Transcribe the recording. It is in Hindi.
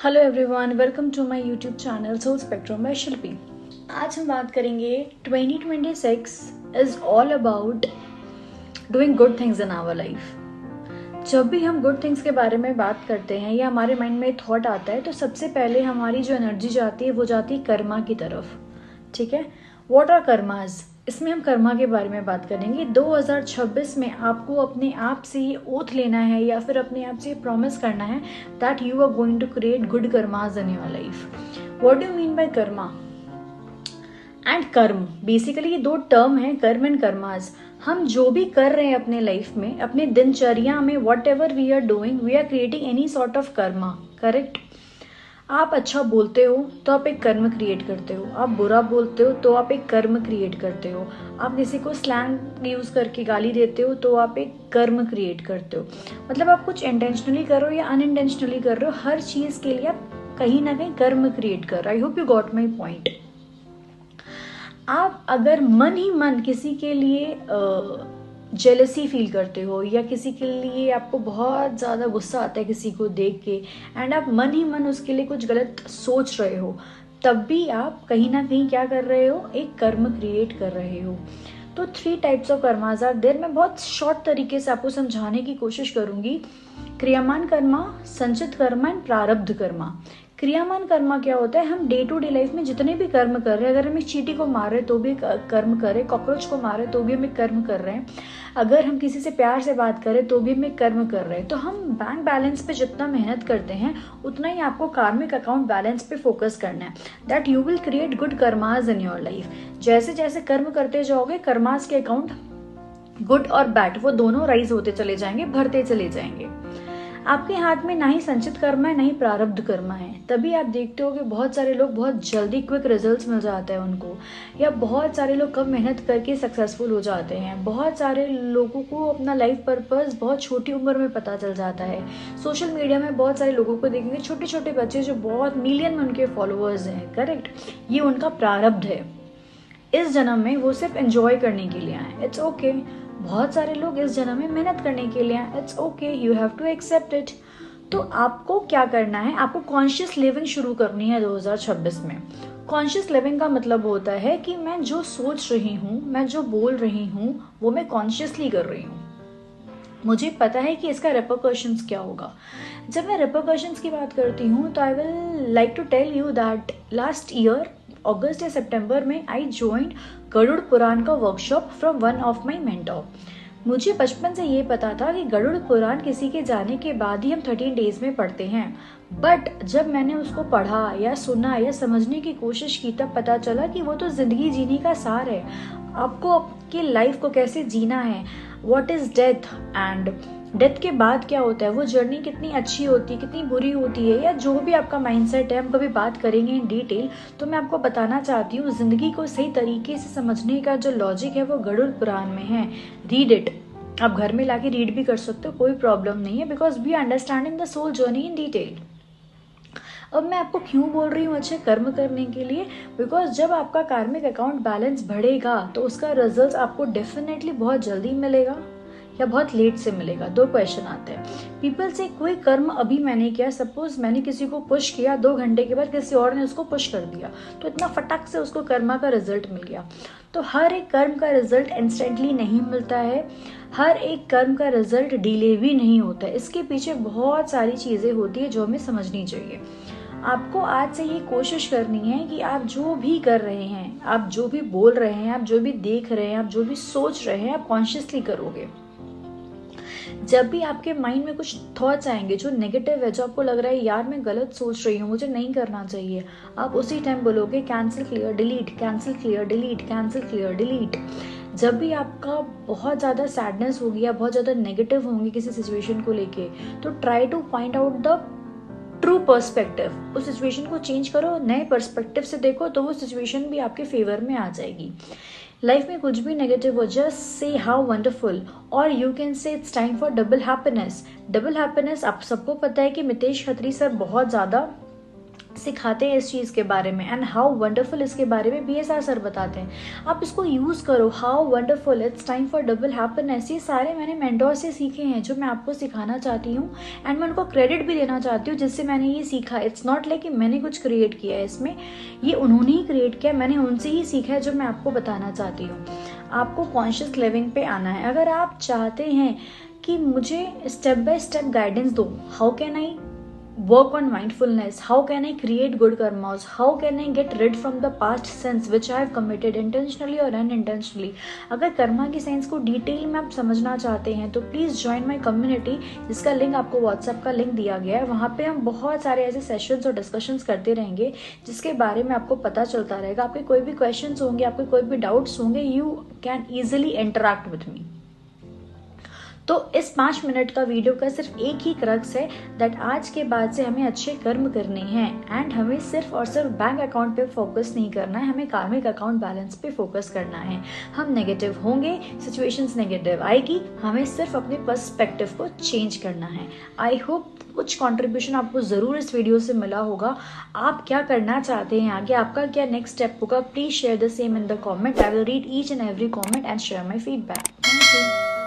Hello everyone, welcome to my YouTube channel Soul Spectrum by Shilpi. आज हम बात करेंगे 2026 is all about doing good things in our life. जब भी हम गुड थिंग्स के बारे में बात करते हैं या हमारे माइंड में थॉट आता है तो सबसे पहले हमारी जो एनर्जी जाती है वो जाती है कर्मा की तरफ। ठीक है, व्हाट आर कर्मास? इसमें हम कर्मा के बारे में बात करेंगे। 2026 में आपको अपने आप से ये ओथ लेना है या फिर अपने आप से ये प्रॉमिस करना है that you are going to create good karmas in your life. What do you mean by karma and karm? Basically ये दो टर्म है, कर्म एंड कर्मास। हम जो भी कर रहे हैं अपने लाइफ में, अपने दिनचर्या में, whatever we are doing, we are creating any sort of karma. Correct? आप अच्छा बोलते हो तो आप एक कर्म क्रिएट करते हो, आप बुरा बोलते हो तो आप एक कर्म क्रिएट करते हो, आप किसी को स्लैंग यूज करके गाली देते हो तो आप एक कर्म क्रिएट करते हो। मतलब आप कुछ इंटेंशनली कर रहे हो या अनइंटेंशनली कर रहे हो, हर चीज के लिए आप कहीं ना कहीं कर्म क्रिएट कर रहे हो। I hope you got my point. आप अगर मन ही मन किसी के लिए जेलसी फील करते हो या किसी के लिए आपको बहुत ज़्यादा गुस्सा आता है किसी को देख के एंड आप मन ही मन उसके लिए कुछ गलत सोच रहे हो, तब भी आप कहीं ना कहीं क्या कर रहे हो, एक कर्म क्रिएट कर रहे हो। तो 3 types of karmas are there. मैं बहुत शॉर्ट तरीके से आपको समझाने की कोशिश करूंगी। क्रियामान कर्मा, संचित कर्मा एंड प्रारब्ध कर्मा। क्रियामान कर्मा क्या होता है? हम डे टू डे लाइफ में जितने भी कर्म कर रहे हैं, अगर हम एक चींटी को मार रहे तो भी कर्म कर रहे, कॉकरोच को मारे तो भी हम एक कर्म कर रहे हैं, अगर हम किसी से प्यार से बात करें तो भी हम एक कर्म कर रहे हैं। तो हम बैंक बैलेंस पे जितना मेहनत करते हैं उतना ही आपको कार्मिक अकाउंट बैलेंस पे फोकस करना है, that you will create good karmas in your life. जैसे जैसे कर्म करते जाओगे, कर्मास के अकाउंट गुड और बैड वो दोनों राइज होते चले जाएंगे, भरते चले जाएंगे। आपके हाथ में ना ही संचित कर्म है ना ही प्रारब्ध कर्म है। तभी आप देखते हो कि बहुत सारे लोग बहुत जल्दी क्विक रिजल्ट्स मिल जाते हैं उनको, या बहुत सारे लोग कम मेहनत करके सक्सेसफुल हो जाते हैं। बहुत सारे लोगों को अपना लाइफ पर्पस बहुत छोटी उम्र में पता चल जाता है। सोशल मीडिया में बहुत सारे लोगों को देखेंगे, छोटे छोटे बच्चे जो बहुत मिलियन में उनके फॉलोअर्स हैं। करेक्ट? ये उनका प्रारब्ध है। इस जन्म में वो सिर्फ एंजॉय करने के लिए आए, इट्स ओके। बहुत सारे लोग इस जन्म में मेहनत करने के लिए आए, it's okay, you have to accept it. तो आपको क्या करना है? आपको कॉन्शियस लिविंग शुरू करनी है 2026 में। कॉन्शियस लिविंग का मतलब होता है कि मैं जो सोच रही हूँ, मैं जो बोल रही हूँ, वो मैं कॉन्शियसली कर रही हूँ। मुझे पता है कि इसका रेपरकशंस क्या होगा। जब मैं रेपरकशंस की बात करती हूँ तो I will like to tell you that last year अगस्त या सितंबर में आई ज्वाइंड गरुड़ पुराण का workshop from one of my mentor. मुझे बचपन से ये पता था कि गरुड़ पुराण किसी के जाने के बाद ही हम 13 डेज में पढ़ते हैं, बट जब मैंने उसको पढ़ा या सुना या समझने की कोशिश की तब पता चला कि वो तो जिंदगी जीने का सार है। आपको आपकी लाइफ को कैसे जीना है, what is death and death के बाद क्या होता है, वो जर्नी कितनी अच्छी होती है, कितनी बुरी होती है, या जो भी आपका माइंडसेट है, हम कभी बात करेंगे इन डिटेल। तो मैं आपको बताना चाहती हूँ, जिंदगी को सही तरीके से समझने का जो लॉजिक है वो गरुड़ पुराण में है। Read it. आप घर में लाके रीड भी कर सकते हो, कोई प्रॉब्लम नहीं है, because we understanding the soul journey in detail. अब मैं आपको क्यों बोल रही हूँ अच्छे कर्म करने के लिए? बिकॉज जब आपका कार्मिक अकाउंट बैलेंस बढ़ेगा तो उसका रिजल्ट आपको डेफिनेटली बहुत जल्दी मिलेगा या बहुत लेट से मिलेगा। 2 क्वेश्चन आते हैं। पीपल से कोई कर्म अभी मैंने किया, सपोज मैंने किसी को पुश किया, 2 घंटे के बाद किसी और ने उसको पुश कर दिया, तो इतना फटाक से उसको कर्मा का रिजल्ट मिल गया। तो हर एक कर्म का रिजल्ट इंस्टेंटली नहीं मिलता है, हर एक कर्म का रिजल्ट डिले भी नहीं होता है। इसके पीछे बहुत सारी चीजें होती है जो हमें समझनी चाहिए। आपको आज से ये कोशिश करनी है कि आप जो भी कर रहे हैं, आप जो भी बोल रहे हैं, आप जो भी देख रहे हैं, आप जो भी सोच रहे हैं, आप कॉन्शियसली करोगे। जब भी आपके माइंड में कुछ थॉट्स आएंगे जो नेगेटिव है, जो आपको लग रहा है यार मैं गलत सोच रही हूँ, मुझे नहीं करना चाहिए, आप उसी टाइम बोलोगे cancel clear delete, cancel clear delete, cancel clear delete. जब भी आपका बहुत ज़्यादा सैडनेस होगी या बहुत ज़्यादा नेगेटिव होंगे किसी सिचुएशन को लेके, तो try to find out the true perspective. उस सिचुएशन को चेंज करो, नए पर्सपेक्टिव से देखो, तो वो सिचुएशन भी आपके फेवर में आ जाएगी। लाइफ में कुछ भी नेगेटिव हो, जस्ट से हाउ वंडरफुल, और you can say it's time for double happiness. Double happiness आप सबको पता है कि मितेश खत्री सर बहुत ज़्यादा सिखाते हैं इस चीज़ के बारे में, एंड हाउ वंडरफुल इसके बारे में BSR सर बताते हैं। आप इसको यूज़ करो, how wonderful, it's time for double happiness. ये सारे मैंने मेंटोर से सीखे हैं जो मैं आपको सिखाना चाहती हूँ, एंड मैं उनको क्रेडिट भी देना चाहती हूँ जिससे मैंने ये सीखा। इट्स नॉट लाइक कि मैंने कुछ क्रिएट किया है इसमें, ये उन्होंने ही क्रिएट किया, मैंने उनसे ही सीखा है जो मैं आपको बताना चाहती हूँ। आपको कॉन्शियस लिविंग पे आना है। अगर आप चाहते हैं कि मुझे स्टेप बाय स्टेप गाइडेंस दो, how can I work on mindfulness, how can I create good karmas, how can I get rid from the past sins which I have committed intentionally or unintentionally। अगर कर्मा की साइंस को डिटेल में आप समझना चाहते हैं तो प्लीज़ ज्वाइन माय कम्युनिटी, जिसका लिंक आपको व्हाट्सएप का लिंक दिया गया है। वहाँ पे हम बहुत सारे ऐसे सेशंस और डिस्कशंस करते रहेंगे जिसके बारे में आपको पता चलता रहेगा। आपके कोई भी क्वेश्चंस होंगे, आपके कोई भी डाउट्स होंगे, you can easily interact with me. तो इस 5 मिनट का वीडियो का सिर्फ एक ही क्रक्स है दैट आज के बाद से हमें अच्छे कर्म करने हैं, एंड हमें सिर्फ और सिर्फ बैंक अकाउंट पे फोकस नहीं करना है, हमें कार्मिक अकाउंट बैलेंस पे फोकस करना है। हम नेगेटिव होंगे, सिचुएशंस नेगेटिव आएगी, हमें सिर्फ अपने पर्सपेक्टिव को चेंज करना है। आई होप कुछ कंट्रीब्यूशन आपको ज़रूर इस वीडियो से मिला होगा। आप क्या करना चाहते हैं आगे, आपका क्या नेक्स्ट स्टेप होगा, please share the same in the comment. I will read each and every comment and share my feedback. Thank you.